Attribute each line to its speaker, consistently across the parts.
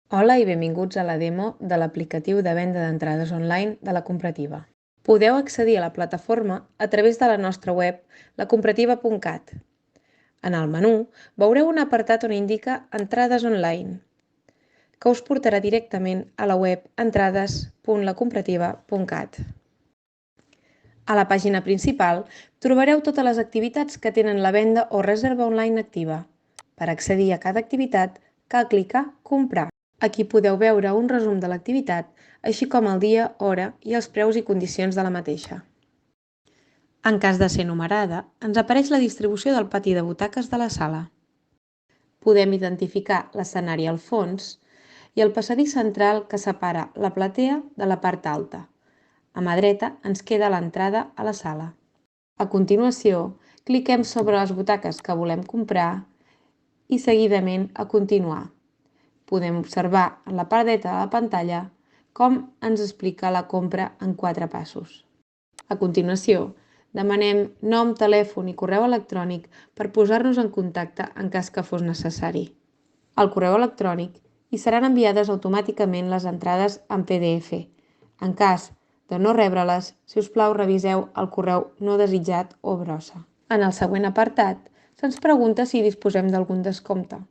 Speaker 1: Hola i benvinguts a la demo de l'aplicatiu de venda d'entrades online de la Comprativa. Podeu accedir a la plataforma a través de la nostra web, lacomprativa.cat. En el menú veureu un apartat on indica Entrades online, que us portarà directament a la web entrades.lacomprativa.cat. A la pàgina principal trobareu totes les activitats que tenen la venda o reserva online activa. Per accedir a cada activitat, cal clicar Comprar. Aquí podeu veure un resum de l'activitat, així com el dia, hora i els preus i condicions de la mateixa. En cas de ser numerada, ens apareix la distribució del pati de butaques de la sala. Podem identificar l'escenari al fons i el passadís central que separa la platea de la part alta. A mà dreta ens queda l'entrada a la sala. A continuació, cliquem sobre les butaques que volem comprar i seguidament a continuar. Podem observar en la part dreta de la pantalla com ens explica la compra en 4 passos. A continuació, demanem nom, telèfon i correu electrònic per posar-nos en contacte en cas que fos necessari. Al correu electrònic hi seran enviades automàticament les entrades en PDF. En cas de no rebre-les, si us plau reviseu el correu no desitjat o brossa. En el següent apartat, se'ns pregunta si disposem d'algun descompte.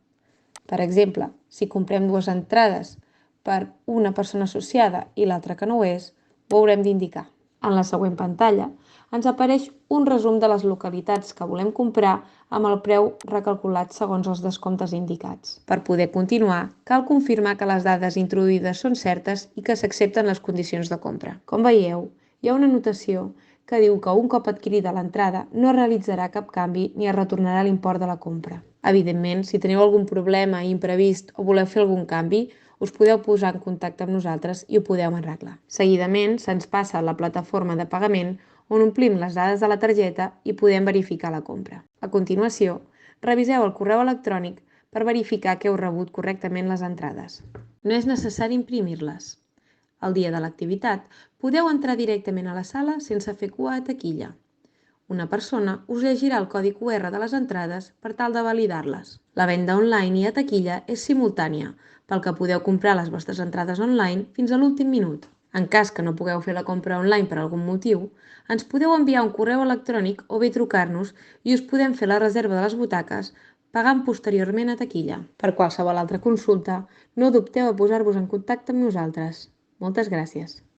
Speaker 1: Per exemple, si comprem 2 entrades per una persona associada i l'altra que no ho és, ho haurem d'indicar. En la següent pantalla ens apareix un resum de les localitats que volem comprar amb el preu recalculat segons els descomptes indicats. Per poder continuar, cal confirmar que les dades introduïdes són certes i que s'accepten les condicions de compra. Com veieu, hi ha una anotació que diu que un cop adquirida l'entrada no realitzarà cap canvi ni es retornarà l'import de la compra. Evidentment, si teniu algun problema imprevist o voleu fer algun canvi, us podeu posar en contacte amb nosaltres i ho podeu arreglar. Seguidament, se'ns passa a la plataforma de pagament on omplim les dades de la targeta i podem verificar la compra. A continuació, reviseu el correu electrònic per verificar que heu rebut correctament les entrades. No és necessari imprimir-les. El dia de l'activitat, podeu entrar directament a la sala sense fer cua a taquilla. Una persona us llegirà el codi QR de les entrades per tal de validar-les. La venda online i a taquilla és simultània, pel que podeu comprar les vostres entrades online fins a l'últim minut. En cas que no pugueu fer la compra online per algun motiu, ens podeu enviar un correu electrònic o bé trucar-nos i us podem fer la reserva de les butaques pagant posteriorment a taquilla. Per qualsevol altra consulta, no dubteu a posar-vos en contacte amb nosaltres. Moltes gràcies.